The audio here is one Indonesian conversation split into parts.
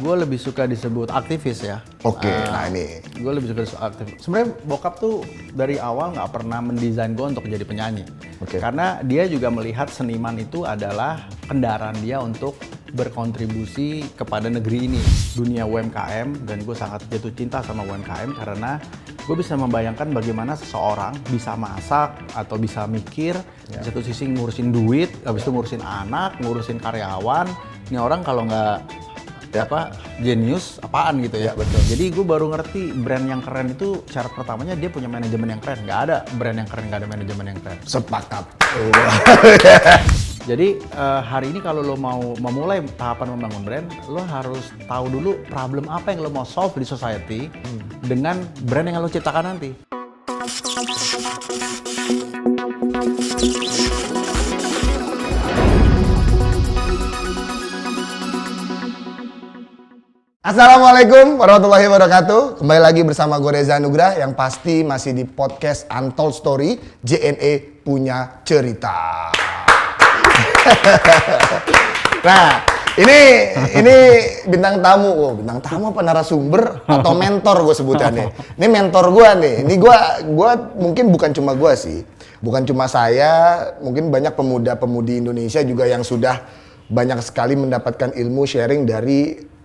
gue lebih suka disebut aktivis ya. Oke, nah ini. Gue lebih suka disebut aktivis. Sebenarnya bokap tuh dari awal nggak pernah mendesain gue untuk jadi penyanyi. Oke. Karena dia juga melihat seniman itu adalah kendaraan dia untuk berkontribusi kepada negeri ini. Dunia UMKM, dan gue sangat jatuh cinta sama UMKM karena gue bisa membayangkan bagaimana seseorang bisa masak atau bisa mikir, di satu sisi ngurusin duit, habis itu ngurusin anak, ngurusin karyawan. Ini orang kalau nggak jenius apaan gitu ya. Betul. Jadi gue baru ngerti brand yang keren itu syarat pertamanya dia punya manajemen yang keren. Nggak ada brand yang keren nggak ada manajemen yang keren. Sepakat. Jadi hari ini kalau lo mau memulai tahapan membangun brand, lo harus tahu dulu problem apa yang lo mau solve di society dengan brand yang lo ciptakan nanti. Assalamualaikum warahmatullahi wabarakatuh. Kembali lagi bersama gue Reza Nugrah yang pasti masih di podcast Untold Story, JNE punya cerita. Nah, ini bintang tamu. Bintang tamu apa narasumber atau mentor gue sebutannya. Ini mentor gue nih. Ini gue mungkin bukan cuma gue sih. Bukan cuma saya, mungkin banyak pemuda-pemudi Indonesia juga yang sudah banyak sekali mendapatkan ilmu sharing dari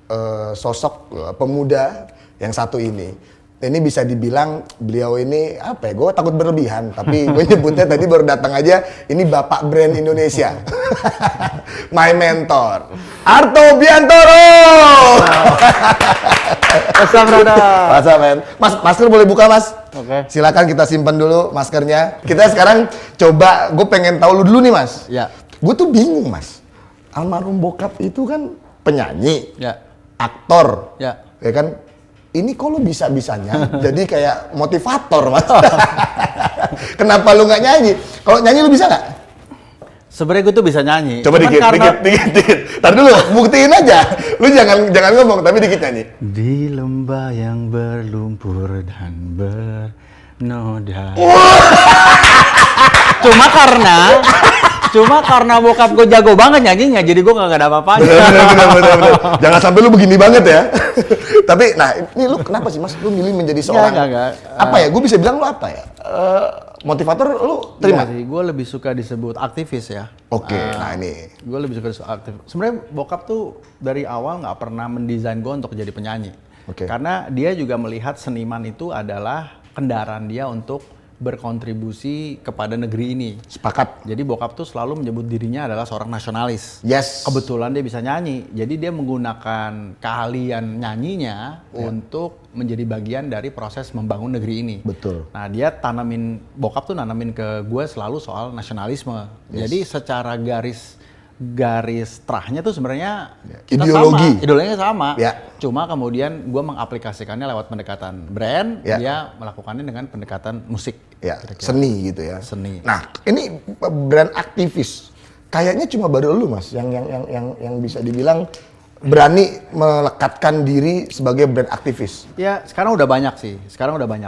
sosok pemuda yang satu ini. Ini bisa dibilang beliau ini apa ya? Gue takut berlebihan, tapi gue nyebutnya tadi baru datang aja. Ini bapak brand Indonesia, my mentor, Arto Biantoro. What's up, brother? Masa men, Mas, masker boleh buka mas? Oke. Silakan kita simpan dulu maskernya. Kita sekarang coba, gue pengen tahu lu dulu nih mas. Ya. Gue tuh bingung mas. Almarhum bokap itu kan penyanyi. Ya. Aktor, Ya. ya kan? Ini kok lu bisa-bisanya jadi kayak motivator, mas. Kenapa lu nggak nyanyi? Kalau nyanyi lu bisa nggak? Sebenarnya gue tuh bisa nyanyi. Coba Cuman dikit. Tar dulu, buktiin aja. Lu jangan ngomong, tapi dikit nyanyi. Di lembah yang berlumpur dan bernoda. Cuma karena bokap gue jago banget nyanyinya, jadi gue nggak ada apa-apanya. Bener. Jangan sampai lu begini banget ya. Tapi, nah ini lu kenapa sih mas? Lu milih menjadi seorang Enggak. apa ya? Gue bisa bilang lu apa ya? Motivator lu terima? Iya sih, gue lebih suka disebut aktivis ya. Oke, nah ini. Gue lebih suka disebut aktivis. Sebenarnya bokap tuh dari awal nggak pernah mendesain gue untuk jadi penyanyi. Oke. Karena dia juga melihat seniman itu adalah kendaraan dia untuk berkontribusi kepada negeri ini. Sepakat. Jadi bokap tuh selalu menyebut dirinya adalah seorang nasionalis. Yes. Kebetulan dia bisa nyanyi, jadi dia menggunakan keahlian nyanyinya untuk menjadi bagian dari proses membangun negeri ini. Betul. Nah dia bokap tuh nanamin ke gue selalu soal nasionalisme. Yes. Jadi secara garis terahnya tuh sebenarnya kita ideologi. sama, ideologinya sama. Ya. Cuma kemudian gue mengaplikasikannya lewat pendekatan brand, Ya. dia melakukannya dengan pendekatan musik. Ya, Kira-kira. seni gitu ya. Seni. Nah, ini brand aktivis. Kayaknya cuma baru lu Mas yang bisa dibilang berani melekatkan diri sebagai brand aktivis. Ya, sekarang udah banyak sih.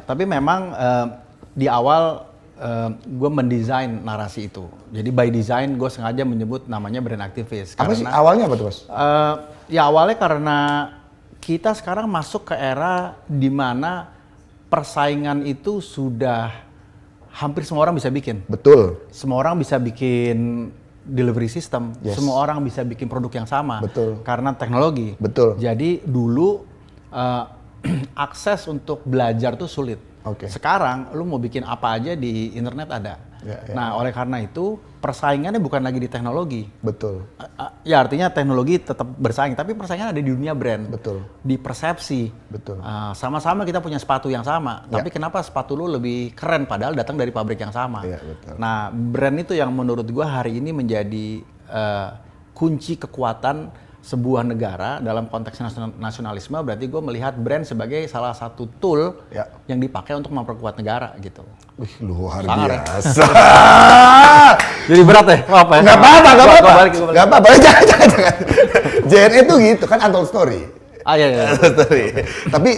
Tapi memang di awal gue mendesain narasi itu. Jadi by design gue sengaja menyebut namanya brand aktivis. Apa sih awalnya apa tuh Mas? Ya awalnya karena kita sekarang masuk ke era di mana persaingan itu sudah hampir semua orang bisa bikin. Betul. Semua orang bisa bikin delivery system. Yes. Semua orang bisa bikin produk yang sama. Betul. Karena teknologi. Betul. Jadi dulu akses untuk belajar tuh sulit. Oke. Sekarang lu mau bikin apa aja di internet ada. Ya. Nah oleh karena itu persaingannya bukan lagi di teknologi. Betul. Ya artinya teknologi tetap bersaing, tapi persaingan ada di dunia brand. Betul. Di persepsi. Betul. Sama-sama kita punya sepatu yang sama, tapi kenapa sepatu lu lebih keren padahal datang dari pabrik yang sama. Iya, betul. Nah brand itu yang menurut gua hari ini menjadi kunci kekuatan sebuah negara dalam konteks nasionalisme. Berarti gue melihat brand sebagai salah satu tool yang dipakai untuk memperkuat negara gitu. Wih, luar Sangar, biasa. Jadi berat ya? Apa ya? Nggak apa-apa. Balik. Nggak apa-apa. Jangan. JNE itu gitu kan Untold Story. Iya. Story.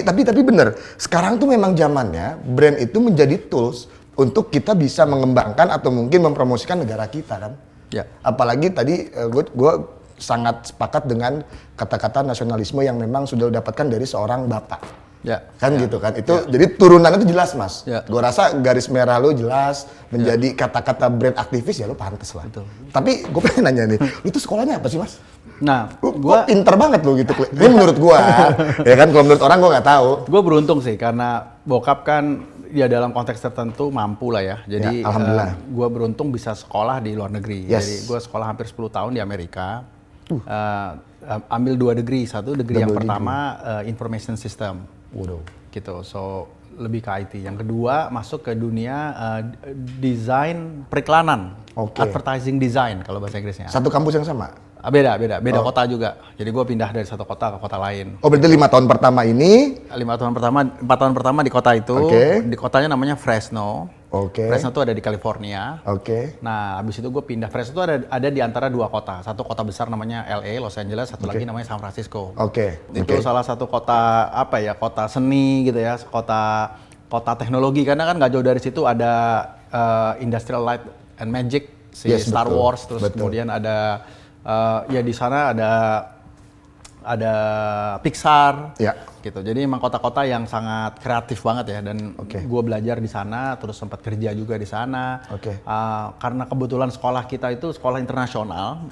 Tapi bener. Sekarang tuh memang zamannya brand itu menjadi tools untuk kita bisa mengembangkan atau mungkin mempromosikan negara kita kan. Ya. Apalagi tadi gue sangat sepakat dengan kata-kata nasionalisme yang memang sudah didapatkan dari seorang bapak. Ya. Kan gitu kan. Itu jadi turunannya itu jelas, Mas. Ya. Gua rasa garis merah lu jelas, menjadi kata-kata brand aktivis ya lu pantes lah. Betul. Tapi gue pengen nanya nih, lu tuh sekolahnya apa sih, Mas? Nah, Gua pinter banget lu gitu. Ini menurut gua, ya kan kalau menurut orang gua nggak tahu. gue beruntung sih karena bokap kan ya dalam konteks tertentu mampu lah ya. Jadi Ya, alhamdulillah. gue beruntung bisa sekolah di luar negeri. Yes. Jadi gue sekolah hampir 10 tahun di Amerika. Ambil 2 degree. Satu degree yang Double pertama information system. Waduh. Gitu. So lebih ke IT. Yang kedua masuk ke dunia desain periklanan. Oke. Advertising design kalau bahasa Inggrisnya. Satu kampus yang sama? Beda kota juga. Jadi gue pindah dari satu kota ke kota lain. Oh berarti 5 tahun pertama ini? 4 tahun pertama di kota itu. Oke. Di kotanya namanya Fresno. Oke. Fresno itu ada di California. Oke. Nah, habis itu gue pindah. Fresno itu ada di antara 2 kota. Satu kota besar namanya LA, Los Angeles. Satu lagi namanya San Francisco. Oke. Itu salah satu kota apa ya? Kota seni gitu ya. Kota teknologi. Karena kan nggak jauh dari situ ada Industrial Light and Magic si Yes, Star betul. Wars. Terus Betul. kemudian ada ya di sana ada Pixar. Ya. Gitu. Jadi emang kota-kota yang sangat kreatif banget ya, dan Oke. gue belajar di sana, terus sempat kerja juga di sana. Oke. Karena kebetulan sekolah kita itu sekolah internasional,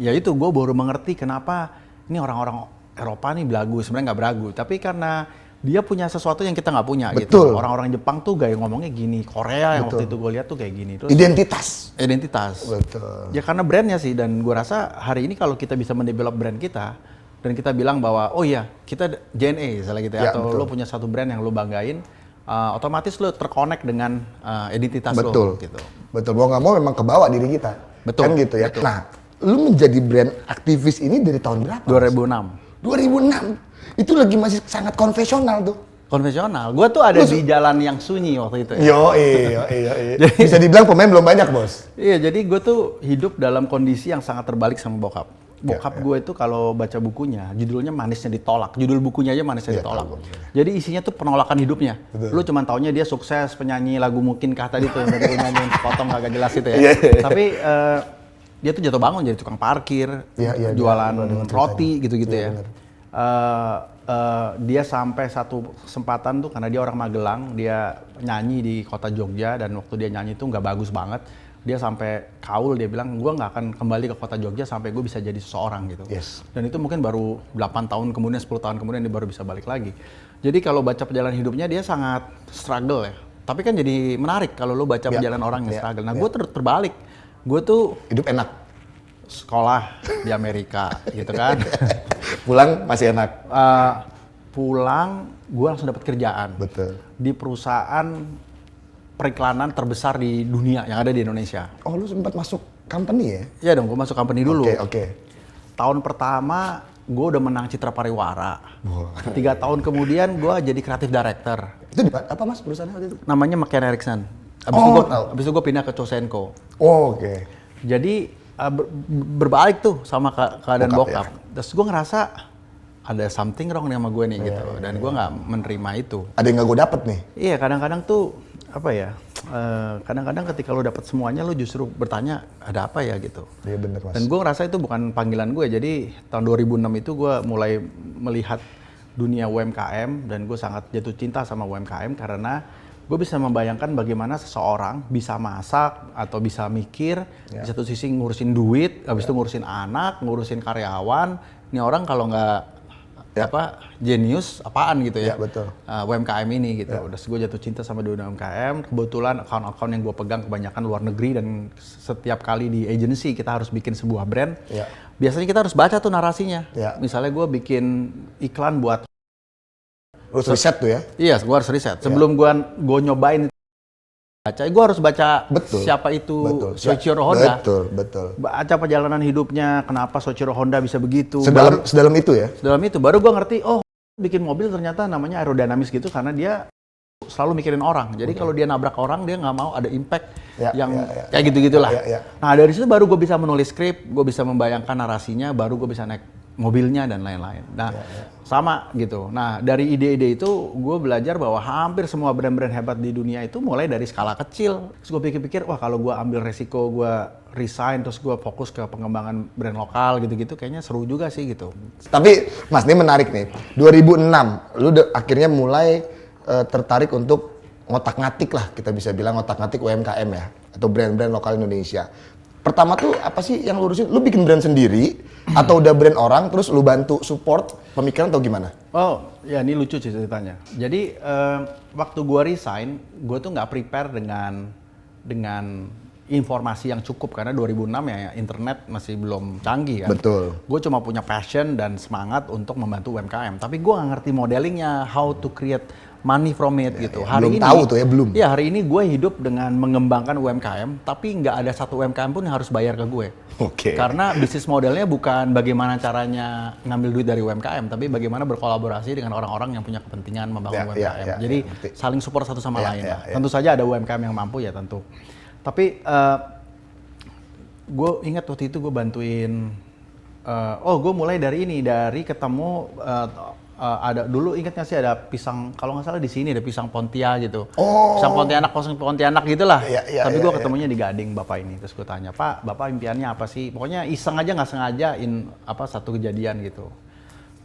ya itu gue baru mengerti kenapa ini orang-orang Eropa nih belagu, sebenarnya nggak belagu, tapi karena dia punya sesuatu yang kita nggak punya gitu. Betul. Orang-orang Jepang tuh gaya ngomongnya gini, Korea yang Betul. waktu itu gue lihat tuh kayak gini. Terus Identitas. identitas. Betul. Ya karena brandnya sih, dan gue rasa hari ini kalau kita bisa mendevelop brand kita dan kita bilang bahwa oh iya kita JNE misalnya gitu ya, Ya, atau betul. lo punya satu brand yang lo banggain, otomatis lo terkonek dengan identitas Betul. lo gitu. Betul. Mau nggak mau memang kebawa diri kita. Betul. Kan gitu ya. Betul. Nah, lu menjadi brand aktivis ini dari tahun berapa? 2006. 2006. Itu lagi masih sangat konvensional tuh. Konvensional. Gue tuh ada di jalan yang sunyi waktu itu ya. Yo. Bisa dibilang pemain belum banyak, Bos. Iya, jadi gue tuh hidup dalam kondisi yang sangat terbalik sama bokap. Bokap Ya. gue itu kalau baca bukunya, judulnya Manisnya Ditolak. Judul bukunya aja Manisnya Ya, Ditolak. tahu. Jadi isinya tuh penolakan hidupnya. Betul. Lu cuman taunya dia sukses, penyanyi lagu Mungkinkah tadi tuh yang tadi gue nyanyiin sepotong kagak jelas itu ya. Iya. Tapi dia tuh jatuh bangun jadi tukang parkir, Iya, jualan dia dengar roti ceritanya. gitu-gitu Iya, ya. benar. Dia sampai satu kesempatan tuh karena dia orang Magelang, dia nyanyi di kota Jogja, dan waktu dia nyanyi tuh nggak bagus banget. Dia sampai kaul, dia bilang gue nggak akan kembali ke kota Jogja sampai gue bisa jadi seseorang gitu. Yes. Dan itu mungkin baru 8 tahun kemudian, 10 tahun kemudian dia baru bisa balik lagi. Jadi kalau baca perjalanan hidupnya dia sangat struggle ya. Tapi kan jadi menarik kalau lo baca Ya, perjalanan orang yang ya, struggle. Nah ya. gue terbalik. Gue tuh Hidup enak. sekolah di Amerika gitu kan. Pulang masih enak. Pulang gue langsung dapat kerjaan. Betul. Di perusahaan periklanan terbesar di dunia yang ada di Indonesia. Oh, lu sempat masuk company ya? Iya dong, gue masuk company dulu. Oke. Tahun pertama gue udah menang Citra Pariwara. Wah. 3 tahun kemudian gue jadi creative director. Itu di apa, Mas, perusahaannya waktu itu? Namanya McCann Erickson. Oh, tahu. Abis itu gue pindah ke Chosenko. Oh, oke. Jadi berbalik tuh sama keadaan Bokap, bokap. Terus gue ngerasa ada something wrong nih sama gue nih gitu. Dan gue nggak menerima itu. Ada yang nggak gue dapet nih. Iya, kadang-kadang tuh apa ya? Kadang-kadang ketika lo dapet semuanya, lo justru bertanya ada apa ya gitu. Iya bener, Mas. Dan gue ngerasa itu bukan panggilan gue. Jadi tahun 2006 itu gue mulai melihat dunia UMKM, dan gue sangat jatuh cinta sama UMKM karena gue bisa membayangkan bagaimana seseorang bisa masak atau bisa mikir, di satu sisi ngurusin duit, habis itu ngurusin anak, ngurusin karyawan. Ini orang kalau nggak jenius apaan gitu ya. Ya, betul. UMKM ini gitu. Terus gue jatuh cinta sama dunia UMKM. Kebetulan account-account yang gue pegang kebanyakan luar negeri, dan setiap kali di agency kita harus bikin sebuah brand. Ya. Biasanya kita harus baca tuh narasinya. Ya. Misalnya gue bikin iklan buat, Terus riset tuh ya? iya gue harus riset. Sebelum gue nyobain baca, gue harus baca Betul. siapa itu Betul. Soichiro Honda. Betul. Baca perjalanan hidupnya, kenapa Soichiro Honda bisa begitu. Sedalam itu ya? Dalam itu baru gue ngerti, oh bikin mobil ternyata namanya aerodinamis gitu karena dia selalu mikirin orang. Jadi kalau dia nabrak orang, dia nggak mau ada impact yang kayak gitu-gitulah. Ya. Nah dari situ baru gue bisa menulis skrip, gue bisa membayangkan narasinya, baru gue bisa naik mobilnya dan lain-lain. Nah, sama gitu. Nah, dari ide-ide itu gue belajar bahwa hampir semua brand-brand hebat di dunia itu mulai dari skala kecil. Terus gue pikir-pikir, wah kalau gue ambil resiko, gue resign, terus gue fokus ke pengembangan brand lokal gitu-gitu, kayaknya seru juga sih gitu. Tapi Mas, ini menarik nih. 2006, lu akhirnya mulai tertarik untuk ngotak-ngatik lah, kita bisa bilang ngotak-ngatik UMKM ya, atau brand-brand lokal Indonesia. Pertama tuh apa sih yang lu urusin? Lu bikin brand sendiri atau udah brand orang terus lu bantu support pemikiran atau gimana? Oh, ya ini lucu sih ceritanya. Jadi waktu gua resign, gua tuh nggak prepare dengan informasi yang cukup karena 2006 ya internet masih belum canggih kan. Betul. Gue cuma punya passion dan semangat untuk membantu UMKM, tapi gue nggak ngerti modelingnya, how to create money from it gitu. Hari belum ini, tahu tuh ya belum. Iya, hari ini gue hidup dengan mengembangkan UMKM, tapi nggak ada satu UMKM pun yang harus bayar ke gue. Oke. Karena bisnis modelnya bukan bagaimana caranya ngambil duit dari UMKM, tapi bagaimana berkolaborasi dengan orang-orang yang punya kepentingan membangun UMKM. Jadi saling support satu sama lain. Tentu saja ada UMKM yang mampu ya tentu. Tapi gue ingat waktu itu gue bantuin, gue mulai dari ketemu ada dulu ingat nggak sih ada pisang, kalau nggak salah di sini ada pisang Pontia gitu, pisang Pontianak gitulah. Tapi gue ketemunya di Gading bapak ini, terus gue tanya, Pak, bapak impiannya apa sih? Pokoknya iseng aja nggak sengaja satu kejadian gitu.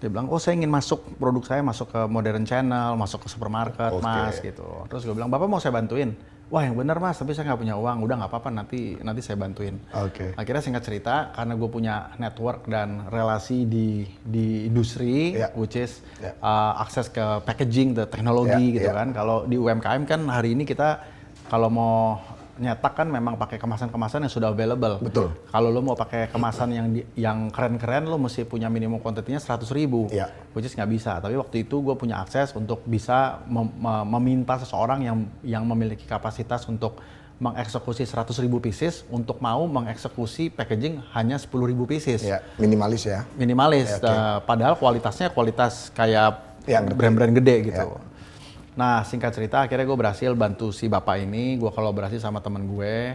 Dia bilang, saya ingin produk saya masuk ke modern channel, masuk ke supermarket, Mas gitu. Terus gue bilang, Bapak mau saya bantuin? Wah yang benar Mas, tapi saya nggak punya uang. Udah nggak apa-apa, nanti saya bantuin. Akhirnya singkat cerita, karena gue punya network dan relasi di industri, which is akses ke packaging, teknologi gitu kan. Kalau di UMKM kan hari ini kita kalau mau nyetak kan memang pakai kemasan-kemasan yang sudah available. Betul. Kalau lo mau pakai kemasan yang keren-keren, lo mesti punya minimum kuantitinya 100.000, which is nggak bisa. Tapi waktu itu gue punya akses untuk bisa meminta seseorang yang memiliki kapasitas untuk mengeksekusi 100.000 pieces untuk mau mengeksekusi packaging hanya 10.000 pieces. Minimalis ya. Minimalis. Padahal kualitasnya kualitas kayak brand-brand gede gitu. Nah, singkat cerita, akhirnya gue berhasil bantu si bapak ini, gue kolaborasi sama temen gue,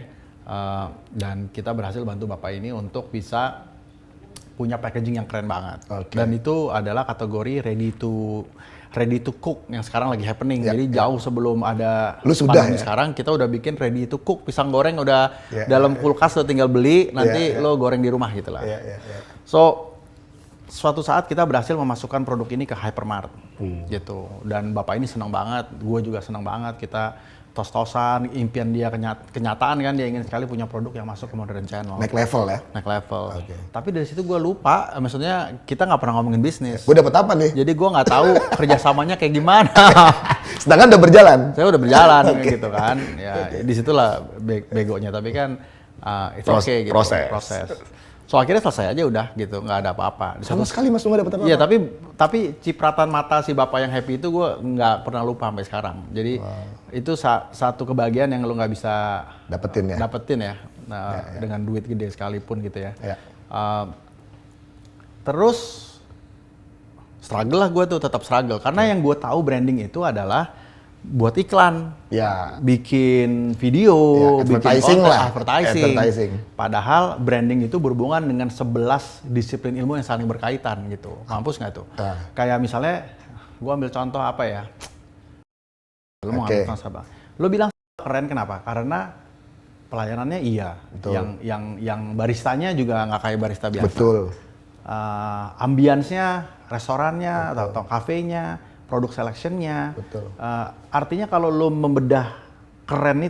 dan kita berhasil bantu bapak ini untuk bisa punya packaging yang keren banget. Dan itu adalah kategori ready to cook yang sekarang lagi happening. Jadi jauh sebelum ada pandemi sekarang, kita udah bikin ready to cook, pisang goreng udah dalam kulkas, lo tinggal beli, nanti lo goreng di rumah gitu lah. So, suatu saat kita berhasil memasukkan produk ini ke hypermart gitu, dan bapak ini senang banget, gue juga senang banget, kita tos-tosan, impian dia kenyataan kan, dia ingin sekali punya produk yang masuk ke modern channel. Naik level ya? Naik level. Tapi dari situ gue lupa, maksudnya kita nggak pernah ngomongin bisnis. Gue dapet apa nih? Jadi gue nggak tahu kerjasamanya kayak gimana. Sedangkan udah berjalan? Saya udah berjalan gitu kan, ya disitulah begonya, tapi kan it's okay gitu. Proses. So akhirnya selesai aja udah gitu, nggak ada apa-apa. Sama sekali Mas, lu nggak dapet apa-apa? Iya, tapi cipratan mata si bapak yang happy itu gue nggak pernah lupa sampai sekarang. Jadi itu satu kebahagiaan yang lu nggak bisa dapetin ya. Dengan duit gede sekalipun gitu ya. Terus struggle lah gue tuh, tetap struggle. Karena yang gue tahu branding itu adalah buat iklan, bikin video, advertising lah. Advertising. Padahal branding itu berhubungan dengan 11 disiplin ilmu yang saling berkaitan gitu. Mampus nggak tuh? Kayak misalnya, gua ambil contoh apa ya? Lu mau ambil contoh apa? Lu bilang keren kenapa? Karena pelayanannya iya. Yang baristanya juga nggak kayak barista biasa. Betul. Ambience-nya, restorannya atau kafenya, produk selection-nya. Artinya kalau lo membedah keren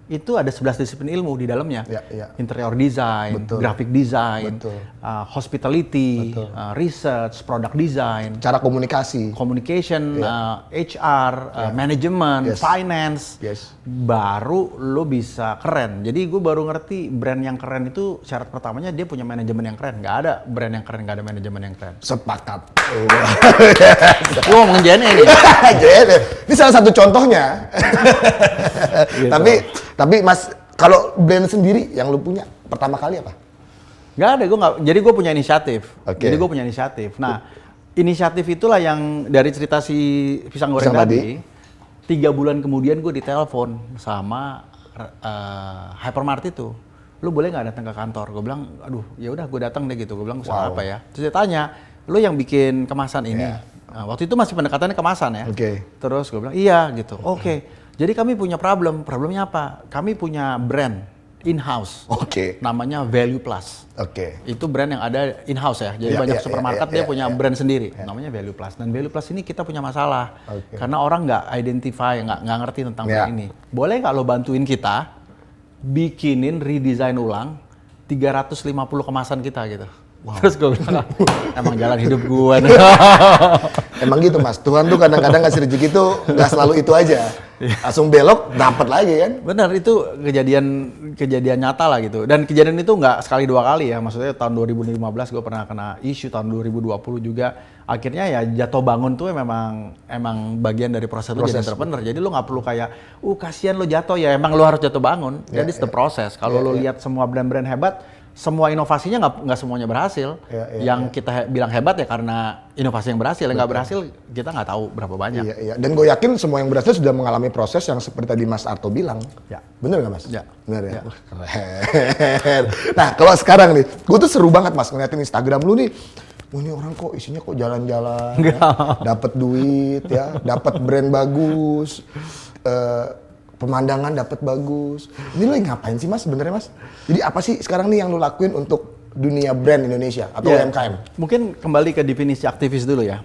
itu ada 11 disiplin ilmu di dalamnya. Interior design, graphic design, hospitality, research, product design, cara komunikasi, communication, HR, manajemen, finance. Baru lo bisa keren. Jadi gue baru ngerti brand yang keren itu syarat pertamanya dia punya manajemen yang keren. Nggak ada brand yang keren nggak ada manajemen yang keren. Sepakat. Gue ngomongin JNE nih. JNE. Ini salah satu contohnya. Gitu. Tapi Mas, kalau brand sendiri yang lu punya pertama kali apa? Nggak ada, jadi gue punya inisiatif. Nah, inisiatif itulah yang dari cerita si pisang goreng tadi. 3 bulan kemudian gue ditelepon sama hypermart itu. lu boleh nggak datang ke kantor? Gue bilang, aduh ya udah gue datang deh gitu. Gue bilang soal apa ya? Terus dia tanya, lu yang bikin kemasan ini? Nah, waktu itu masih pendekatannya kemasan ya. Terus gue bilang iya gitu. Oke. Jadi kami punya problemnya apa? Kami punya brand in-house, namanya Value Plus. Itu brand yang ada in-house ya. Jadi banyak supermarket dia punya brand sendiri, namanya Value Plus. Dan Value Plus ini kita punya masalah karena orang nggak identify, nggak ngerti tentang brand ini. Boleh nggak lo bantuin kita bikinin redesign ulang 350 kemasan kita gitu. Terus gue bilang, emang jalan hidup gue nih. Emang gitu Mas, Tuhan tuh kadang-kadang ngasih rezeki tuh nggak selalu itu aja. Langsung belok, dapat lagi kan? Bener, itu kejadian nyata lah gitu. Dan kejadian itu nggak sekali dua kali ya. Maksudnya tahun 2015 gue pernah kena isu, tahun 2020 juga. Akhirnya ya jatuh bangun tuh emang bagian dari proses lu jadi entrepreneur. Jadi lu nggak perlu kayak, kasihan lu jatuh ya. Emang lu harus jatuh bangun. Jadi it's the process. Kalau lu lihat semua brand-brand hebat, semua inovasinya nggak semuanya berhasil. Yang kita bilang hebat ya karena inovasi yang berhasil. Yang nggak berhasil kita nggak tahu berapa banyak. Dan gue yakin semua yang berhasil sudah mengalami proses yang seperti tadi Mas Arto bilang. Bener nggak Mas? Bener ya? Keren. Nah kalau sekarang nih, gue tuh seru banget Mas ngeliatin Instagram lu nih. Ini orang kok isinya kok jalan-jalan, dapat duit ya, dapat brand bagus. Pemandangan dapat bagus. Ini lo ngapain sih Mas sebenarnya Mas? Jadi apa sih sekarang nih yang lo lakuin untuk dunia brand Indonesia atau UMKM? Mungkin kembali ke definisi aktivis dulu ya.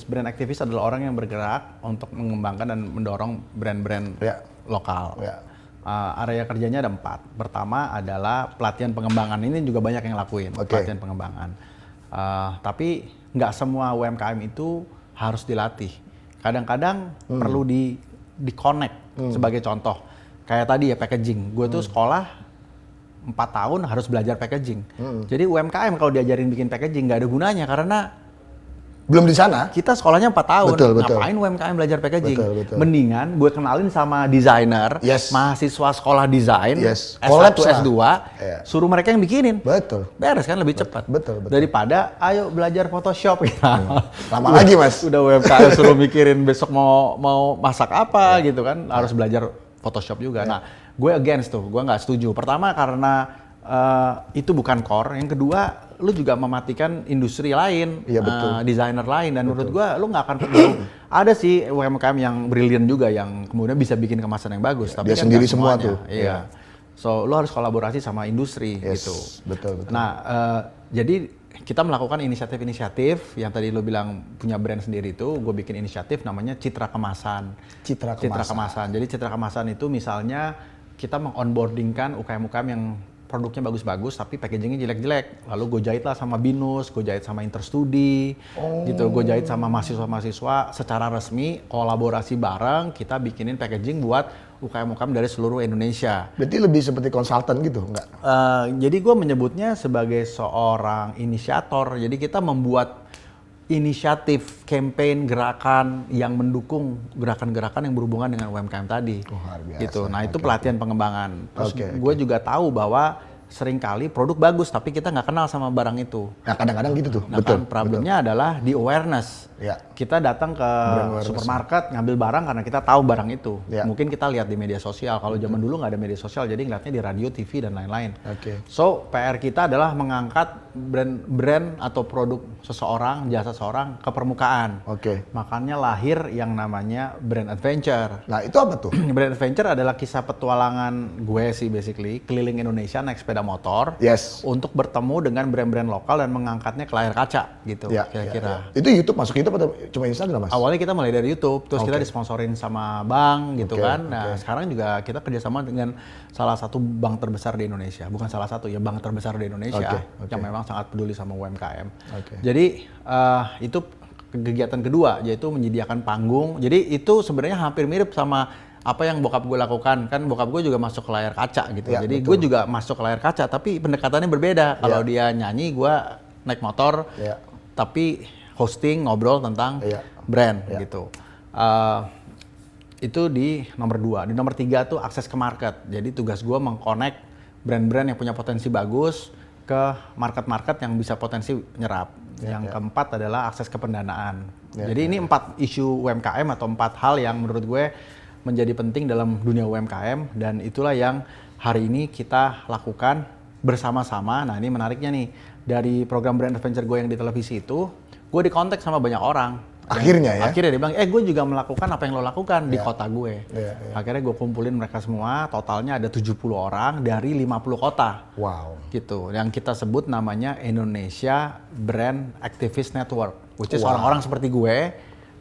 Brand aktivis adalah orang yang bergerak untuk mengembangkan dan mendorong brand-brand lokal. Area kerjanya ada 4. Pertama adalah pelatihan pengembangan. Ini juga banyak yang lakuin, pelatihan pengembangan. Tapi nggak semua UMKM itu harus dilatih. Kadang-kadang perlu di-connect. Sebagai contoh, kayak tadi ya packaging. Gue tuh sekolah 4 tahun harus belajar packaging. Jadi UMKM kalau diajarin bikin packaging nggak ada gunanya karena belum di sana. Kita sekolahnya 4 tahun. Ngapain UMKM belajar packaging? Mendingan gue kenalin sama desainer, mahasiswa sekolah desain, S1, S2, suruh mereka yang bikinin. Beres kan lebih cepat. Daripada ayo belajar Photoshop gitu. Lama lagi Mas. Udah UMKM suruh mikirin besok mau masak apa gitu kan, harus belajar Photoshop juga. Nah, gue against tuh, gue nggak setuju. Pertama karena itu bukan core. Yang kedua, lu juga mematikan industri lain, desainer lain. Dan menurut gue, lu nggak akan ketemu. Ada sih UMKM yang brilian juga, yang kemudian bisa bikin kemasan yang bagus. Tapi dia kan sendiri semua tuh. Iya. So, lu harus kolaborasi sama industri gitu. Betul. Nah, jadi kita melakukan inisiatif-inisiatif yang tadi lu bilang punya brand sendiri itu, gue bikin inisiatif namanya Citra Kemasan. Citra Kemasan. Jadi Citra Kemasan itu misalnya kita meng-onboardingkan UKM-UKM yang produknya bagus-bagus tapi packagingnya jelek-jelek. Lalu gue jahit lah sama Binus, gue jahit sama Interstudi, gitu. Gue jahit sama mahasiswa-mahasiswa secara resmi, kolaborasi bareng, kita bikinin packaging buat UKM-UKM dari seluruh Indonesia. Berarti lebih seperti konsultan gitu, enggak? Jadi gue menyebutnya sebagai seorang inisiator. Jadi kita membuat inisiatif, campaign, gerakan yang mendukung gerakan-gerakan yang berhubungan dengan UMKM tadi. Luar biasa. Gitu. Nah itu pelatihan pengembangan. Terus gue juga tahu bahwa seringkali produk bagus tapi kita nggak kenal sama barang itu. Nah kadang-kadang gitu tuh. Nah problemnya adalah di awareness. Kita datang ke supermarket ngambil barang karena kita tahu barang itu. Mungkin kita lihat di media sosial. Kalau zaman dulu nggak ada media sosial, jadi ngeliatnya di radio, TV dan lain-lain. So PR kita adalah mengangkat brand atau produk seseorang, jasa seseorang ke permukaan. Makanya lahir yang namanya brand adventure. Nah itu apa tuh? Brand adventure adalah kisah petualangan gue sih basically keliling Indonesia naik sepeda motor untuk bertemu dengan brand-brand lokal dan mengangkatnya ke layar kaca gitu kira-kira. Itu YouTube, masuk YouTube atau cuma Instagram Mas? Awalnya kita mulai dari YouTube, terus kita disponsorin sama bank gitu kan. Nah sekarang juga kita kerjasama dengan salah satu bank terbesar di Indonesia, bukan salah satu ya, bank terbesar di Indonesia yang memang sangat peduli sama UMKM. Jadi itu kegiatan kedua yaitu menyediakan panggung. Jadi itu sebenarnya hampir mirip sama apa yang bokap gue lakukan. Kan bokap gue juga masuk ke layar kaca gitu. Jadi gue juga masuk ke layar kaca tapi pendekatannya berbeda. Kalau dia nyanyi, gue naik motor tapi hosting, ngobrol tentang brand gitu. Itu di nomor 2. Di nomor 3 tuh akses ke market. Jadi tugas gue mengconnect brand-brand yang punya potensi bagus ke market-market yang bisa potensi nyerap. Yang keempat adalah akses ke pendanaan. Jadi ini 4 isu UMKM atau 4 hal yang menurut gue menjadi penting dalam dunia UMKM dan itulah yang hari ini kita lakukan bersama-sama. Nah ini menariknya nih, dari program Brand Adventure gue yang di televisi itu, gue dikontak sama banyak orang. Akhirnya ya? Akhirnya dia bilang, gue juga melakukan apa yang lo lakukan di kota gue. Yeah. Akhirnya gue kumpulin mereka semua, totalnya ada 70 orang dari 50 kota. Wow. Gitu, yang kita sebut namanya Indonesia Brand Activist Network. Which is orang-orang seperti gue,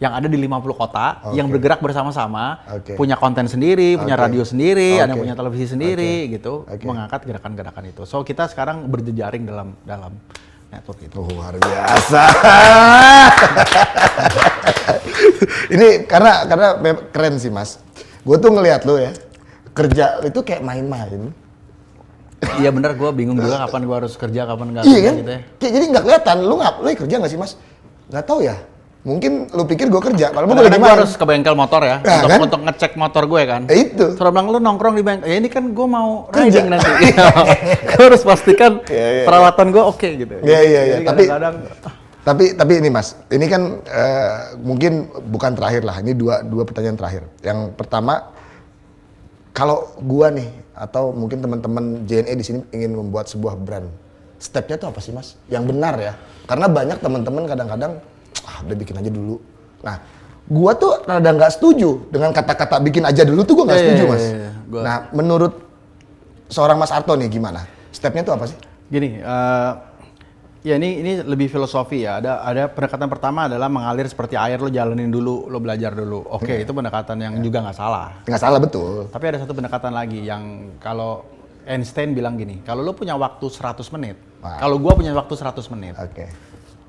yang ada di 50 kota, yang bergerak bersama-sama, punya konten sendiri, punya radio sendiri, ada yang punya televisi sendiri, gitu, mengangkat gerakan-gerakan itu. So kita sekarang berjejaring dalam network itu. Luar biasa. Ini karena keren sih Mas. Gue tuh ngelihat lo ya, kerja itu kayak main-main. Iya bener, gue bingung juga kapan gue harus kerja, kapan nggak iya kerja kan? gitu ya. Kayak jadi nggak kelihatan, lu kerja nggak sih Mas? Nggak tahu ya. Mungkin lu pikir gue kerja, kalau gue lagi Gue main. harus ke bengkel motor ya, Nah, untuk ngecek motor gue kan. Itu. Terus bilang, lu nongkrong di bengkel, ya ini kan gue mau Kerja. riding nanti. Gue harus pastikan peralatan gue oke gitu. Iya. Jadi kadang-kadang Tapi ini Mas, ini kan mungkin bukan terakhir lah, ini dua pertanyaan terakhir. Yang pertama, kalau gua nih atau mungkin teman-teman JNE di sini ingin membuat sebuah brand, stepnya tuh apa sih Mas? Yang benar ya, karena banyak teman-teman kadang-kadang, udah bikin aja dulu. Nah, gua tuh rada nggak setuju dengan kata-kata bikin aja dulu tuh gua nggak setuju Mas. Nah, menurut seorang Mas Arto nih gimana? Stepnya tuh apa sih? gini, ya ini lebih filosofi ya. Ada pendekatan pertama adalah mengalir seperti air, lo jalanin dulu, lo belajar dulu. Oke, itu pendekatan yang juga nggak salah. Nggak salah, betul. Tapi ada satu pendekatan lagi yang kalau Einstein bilang gini, kalau lo punya waktu 100 menit, kalau gua punya waktu 100 menit,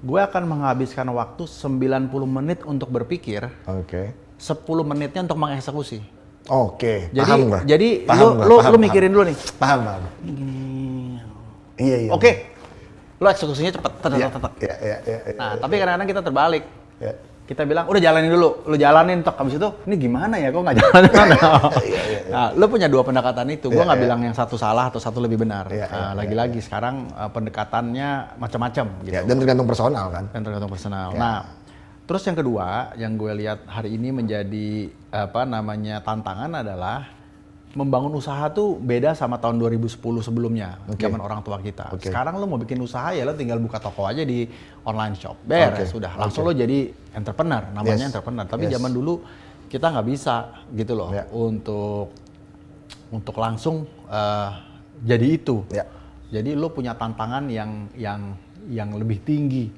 gue akan menghabiskan waktu 90 menit untuk berpikir, 10 menitnya untuk mengeksekusi. Paham gua. Jadi Paham lo mikirin dulu nih. Paham. Gini. Iya. Oke. Lo eksekusinya cepet. Iya. Nah, tapi kadang-kadang kita terbalik. Iya. Kita bilang, udah jalanin dulu. Lo jalanin, tok. Habis itu, ini gimana ya? Kok nggak jalanin? Nah, lo punya dua pendekatan itu. Gue nggak bilang yang satu salah atau satu lebih benar. Lagi-lagi sekarang pendekatannya macam-macam. Gitu. Dan tergantung personal kan? Dan tergantung personal. Nah, terus yang kedua, yang gue lihat hari ini menjadi tantangan adalah membangun usaha tuh beda sama tahun 2010 sebelumnya, zaman orang tua kita. Sekarang lo mau bikin usaha ya lo tinggal buka toko aja di online shop, beres sudah. Langsung lo jadi entrepreneur, namanya entrepreneur. Tapi zaman dulu kita nggak bisa gitu loh untuk langsung jadi itu. Jadi lo punya tantangan yang lebih tinggi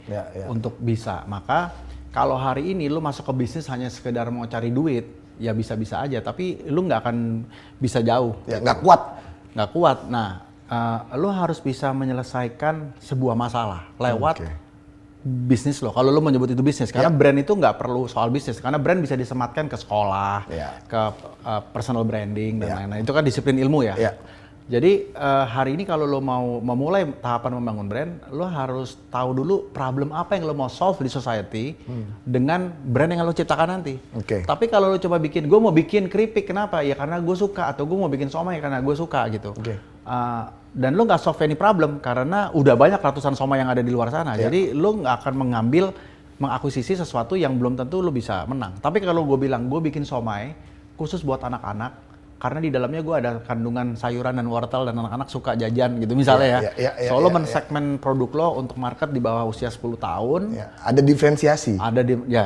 untuk bisa. Maka kalau hari ini lo masuk ke bisnis hanya sekedar mau cari duit, ya bisa-bisa aja, tapi lu nggak akan bisa jauh. Nggak kuat. Nggak kuat. Nah, lu harus bisa menyelesaikan sebuah masalah lewat bisnis lo. Kalau lu menyebut itu bisnis, karena brand itu nggak perlu soal bisnis, karena brand bisa disematkan ke sekolah, ke personal branding dan lain-lain. Itu kan disiplin ilmu ya. Jadi hari ini kalau lo mau memulai tahapan membangun brand, lo harus tahu dulu problem apa yang lo mau solve di society dengan brand yang lo ciptakan nanti. Tapi kalau lo coba bikin, gue mau bikin keripik, kenapa? Ya karena gue suka, atau gue mau bikin somai karena gue suka gitu. Dan lo nggak solve any problem karena udah banyak ratusan somai yang ada di luar sana. Jadi lo nggak akan mengakuisisi sesuatu yang belum tentu lo bisa menang. Tapi kalau gue bilang gue bikin somai khusus buat anak-anak, karena di dalamnya gue ada kandungan sayuran dan wortel dan anak-anak suka jajan gitu misalnya so lo mensegmen produk lo untuk market di bawah usia 10 tahun. Ada diferensiasi.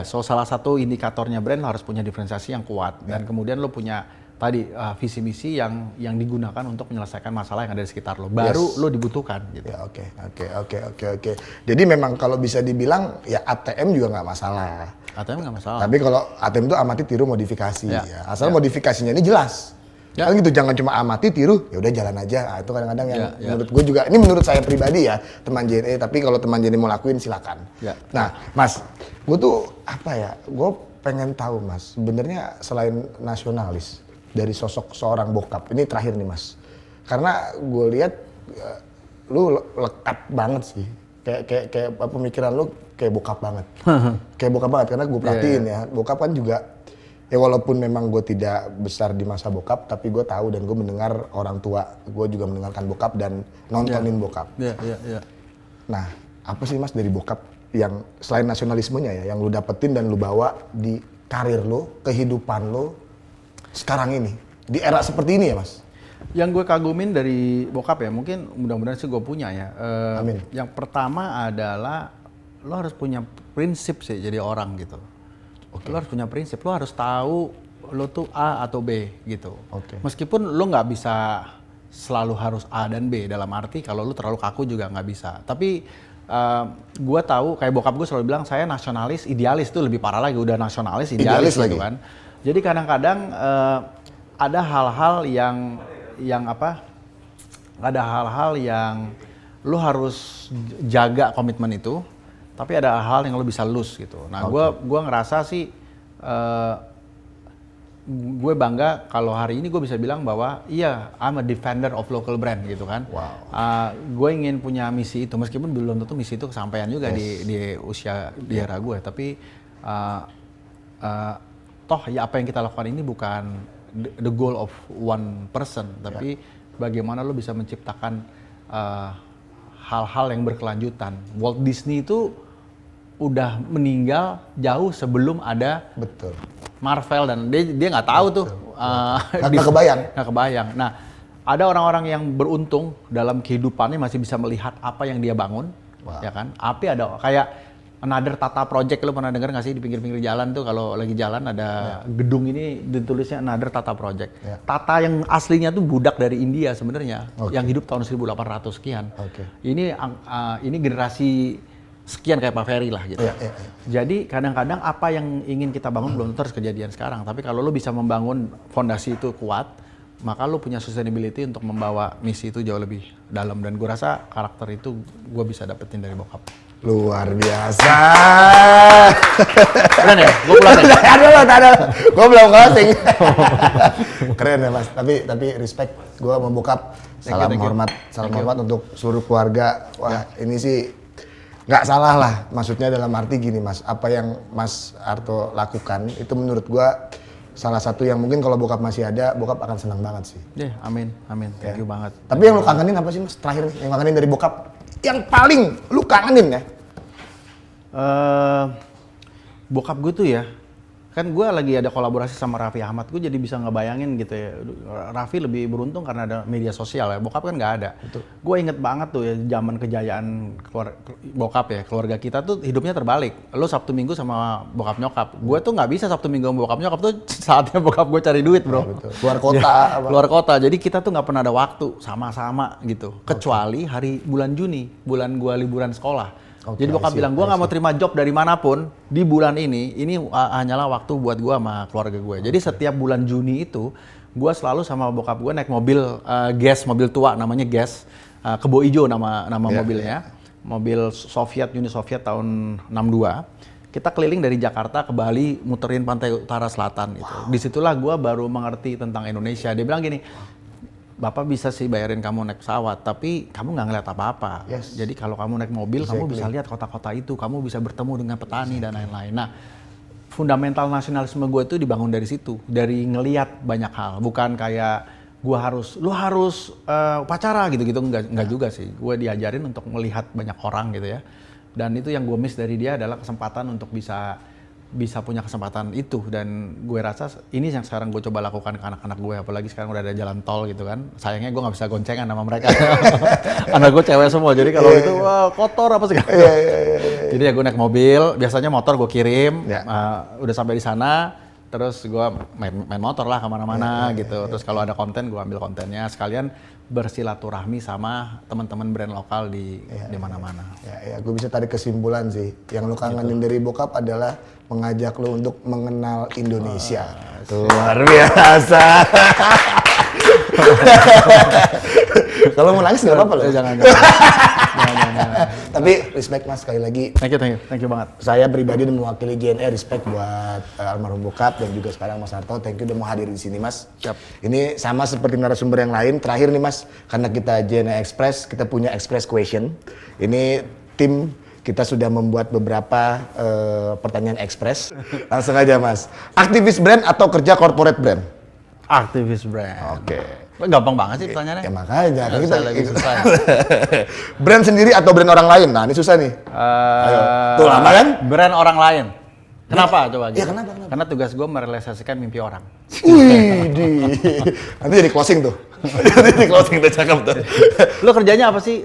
So salah satu indikatornya brand lo harus punya diferensiasi yang kuat dan kemudian lo punya tadi visi misi yang digunakan untuk menyelesaikan masalah yang ada di sekitar lo. Baru lo dibutuhkan gitu. Oke. Jadi memang kalau bisa dibilang ya ATM juga nggak masalah. ATM nggak masalah. Tapi kalau ATM itu amati tiru modifikasi. Asal modifikasinya ini jelas. Kan gitu, jangan cuma amati tiru, ya udah jalan aja. Nah, itu kadang-kadang yang menurut gue juga, ini menurut saya pribadi ya, teman JNE, tapi kalau teman JNE mau lakuin silakan. Nah, Mas, gue tuh gue pengen tahu Mas, sebenarnya selain nasionalis dari sosok seorang bokap, ini terakhir nih Mas, karena gue lihat lu lekat banget sih, kayak pemikiran lu kayak bokap banget, karena gue perhatiin ya, bokap kan juga. Ya walaupun memang gue tidak besar di masa bokap, tapi gue tahu dan gue mendengar orang tua, gue juga mendengarkan bokap dan nontonin bokap. Nah, apa sih Mas dari bokap yang selain nasionalismenya ya, yang lu dapetin dan lu bawa di karir lu, kehidupan lu sekarang ini, di era seperti ini ya Mas? Yang gue kagumin dari bokap ya, mungkin mudah-mudahan sih gue punya ya. Amin. Yang pertama adalah lo harus punya prinsip sih jadi orang gitu. Lo harus punya prinsip, lo harus tahu lo tuh A atau B gitu. Meskipun lo nggak bisa selalu harus A dan B, dalam arti kalau lo terlalu kaku juga nggak bisa. Tapi gue tahu kayak bokap gue selalu bilang saya nasionalis, idealis tuh lebih parah lagi, udah nasionalis, idealis gitu lagi kan. Jadi kadang-kadang ada hal-hal yang apa? Ada hal-hal yang lo harus jaga komitmen itu, tapi ada hal yang lo bisa lose gitu. Nah, gue ngerasa sih gue bangga kalau hari ini gue bisa bilang bahwa iya, I'm a defender of local brand gitu kan. Gue ingin punya misi itu, meskipun belum tentu misi itu kesampaian juga di usia di era gue, tapi toh ya apa yang kita lakukan ini bukan the goal of one person, tapi bagaimana lo bisa menciptakan hal-hal yang berkelanjutan. Walt Disney itu udah meninggal jauh sebelum ada Marvel, dan dia nggak tahu tuh. Nggak kebayang. Nah, ada orang-orang yang beruntung dalam kehidupannya masih bisa melihat apa yang dia bangun, ya kan? Api ada kayak Another Tata Project, lo pernah dengar nggak sih di pinggir-pinggir jalan tuh kalau lagi jalan ada gedung ini ditulisnya Another Tata Project. Tata yang aslinya tuh budak dari India sebenarnya, yang hidup tahun 1800 sekian. Ini generasi sekian kayak Pak Ferry lah gitu. Jadi kadang-kadang apa yang ingin kita bangun belum terus kejadian sekarang. Tapi kalau lo bisa membangun fondasi itu kuat, maka lo punya sustainability untuk membawa misi itu jauh lebih dalam. Dan gue rasa karakter itu gue bisa dapetin dari bokap. Luar biasa. Keren ya? Gue pulang ya? Ada. Gue belum closing. Keren ya Mas. Tapi respect. Gue membokap. Salam hormat untuk seluruh keluarga. Wah, ini sih nggak salah lah, maksudnya dalam arti gini Mas, apa yang Mas Arto lakukan itu menurut gua salah satu yang mungkin kalau bokap masih ada, bokap akan senang banget sih. Amin, thank you banget. Tapi yang lu kangenin apa sih Mas, terakhir yang kangenin dari bokap? Yang paling lu kangenin ya? Bokap gue tuh ya, kan gue lagi ada kolaborasi sama Raffi Ahmad, gue jadi bisa ngebayangin gitu ya. Raffi lebih beruntung karena ada media sosial ya, bokap kan nggak ada. Gue inget banget tuh ya zaman kejayaan bokap ya, keluarga kita tuh hidupnya terbalik. Lo Sabtu Minggu sama bokap nyokap, gue tuh nggak bisa Sabtu Minggu sama bokap nyokap tuh saatnya bokap gue cari duit bro. Keluar kota. Keluar kota, jadi kita tuh nggak pernah ada waktu sama-sama gitu. Kecuali hari bulan Juni, bulan gue liburan sekolah. Jadi bokap bilang, gue nggak mau terima job dari manapun di bulan ini hanyalah waktu buat gue sama keluarga gue. Jadi setiap bulan Juni itu, gue selalu sama bokap gue naik mobil gas, mobil tua namanya gas, Kebo Ijo nama mobilnya, mobil Soviet, Uni Soviet tahun 62. Kita keliling dari Jakarta ke Bali, muterin pantai utara selatan gitu. Disitulah gue baru mengerti tentang Indonesia. Dia bilang gini, Bapak bisa sih bayarin kamu naik pesawat, tapi kamu nggak ngeliat apa-apa. Jadi kalau kamu naik mobil, kamu bisa lihat kota-kota itu, kamu bisa bertemu dengan petani dan lain-lain. Nah, fundamental nasionalisme gue itu dibangun dari situ, dari ngeliat banyak hal. Bukan kayak lu harus upacara gitu-gitu, enggak juga sih. Gue diajarin untuk melihat banyak orang gitu ya. Dan itu yang gue miss dari dia adalah kesempatan untuk bisa punya kesempatan itu, dan gue rasa ini yang sekarang gue coba lakukan ke anak-anak gue, apalagi sekarang udah ada jalan tol gitu kan. Sayangnya gue nggak bisa goncengan sama mereka. Anak gue cewek semua, jadi kalau itu wah, kotor apa segala. Jadi ya gue naik mobil, biasanya motor gue kirim, udah sampai di sana, terus gue main motor lah kemana-mana gitu. Terus kalau ada konten gue ambil kontennya, sekalian bersilaturahmi sama teman-teman brand lokal di mana-mana. Gue bisa tarik kesimpulan sih, yang lu kangenin dari bokap adalah mengajak lu untuk mengenal Indonesia. Luar biasa. Kalau mau nangis nggak apa-apa loh. Jangan. Tapi respect Mas sekali lagi. Thank you banget. Saya pribadi dan mewakili JNE respect buat almarhum bokap dan juga sekarang Mas Arto. Thank you udah mau hadir di sini Mas. Ini sama seperti narasumber yang lain. Terakhir nih Mas, karena kita JNE Express, kita punya Express Question. Ini tim kita sudah membuat beberapa pertanyaan Express. Langsung aja Mas. Aktivis brand atau kerja corporate brand? Aktivis brand. Gampang banget sih pertanyaannya. Ya makanya. Kan kita lagi susah. Brand sendiri atau brand orang lain? Nah ini susah nih. Ayo. Tuh lama kan? Brand orang lain. Kenapa coba? Iya kenapa? Karena tugas gue merealisasikan mimpi orang. Wih, nanti jadi closing tuh. Nanti jadi closing tuh, cakep tuh. Lo kerjanya apa sih?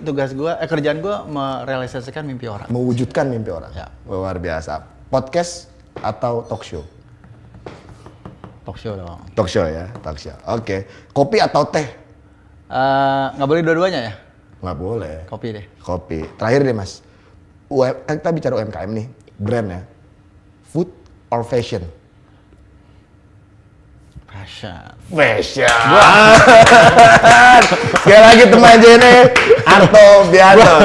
Kerjaan gue merealisasikan mimpi orang. Mewujudkan mimpi orang. Ya. Luar biasa. Podcast atau talk show? Talk show dong. Talk show ya, talk show. Oke. Kopi atau teh? Nggak boleh dua-duanya ya? Nggak boleh. Kopi deh. Kopi. Terakhir deh mas. Kan kita bicara UMKM nih, brand ya. Food or fashion? Fashion. Sekali lagi teman JNE, Arto Bianto.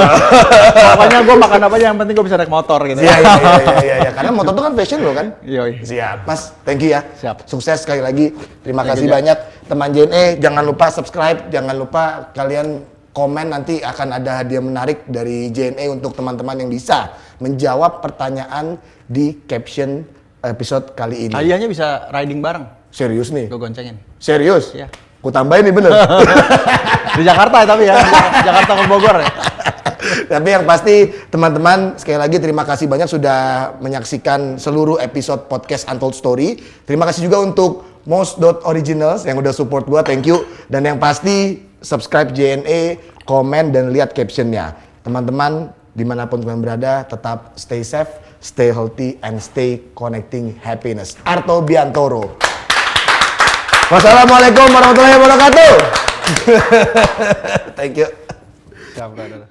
Pokoknya gue makan apa aja, yang penting gue bisa naik motor gitu. Iya. Karena motor itu kan fashion loh kan? Iya. Siap. Mas, thank you ya. Siap. Sukses sekali lagi. Terima Thank kasih you, banyak teman JNE. Jangan lupa subscribe, jangan lupa kalian komen, nanti akan ada hadiah menarik dari JNE untuk teman-teman yang bisa menjawab pertanyaan di caption episode kali ini. Hadiahnya bisa riding bareng. Serius nih? Gue goncengin. Serius? Iya. Ku tambahin nih bener. Di Jakarta tapi ya. Jakarta ke Bogor ya. Tapi yang pasti teman-teman sekali lagi terima kasih banyak sudah menyaksikan seluruh episode podcast Untold Story. Terima kasih juga untuk Most.Originals yang udah support gua, thank you. Dan yang pasti subscribe JNE, komen dan lihat captionnya. Teman-teman dimanapun kalian berada tetap stay safe, stay healthy and stay connecting happiness. Arto Biantoro. Wassalamualaikum warahmatullahi wabarakatuh. Thank you. Siap, brother.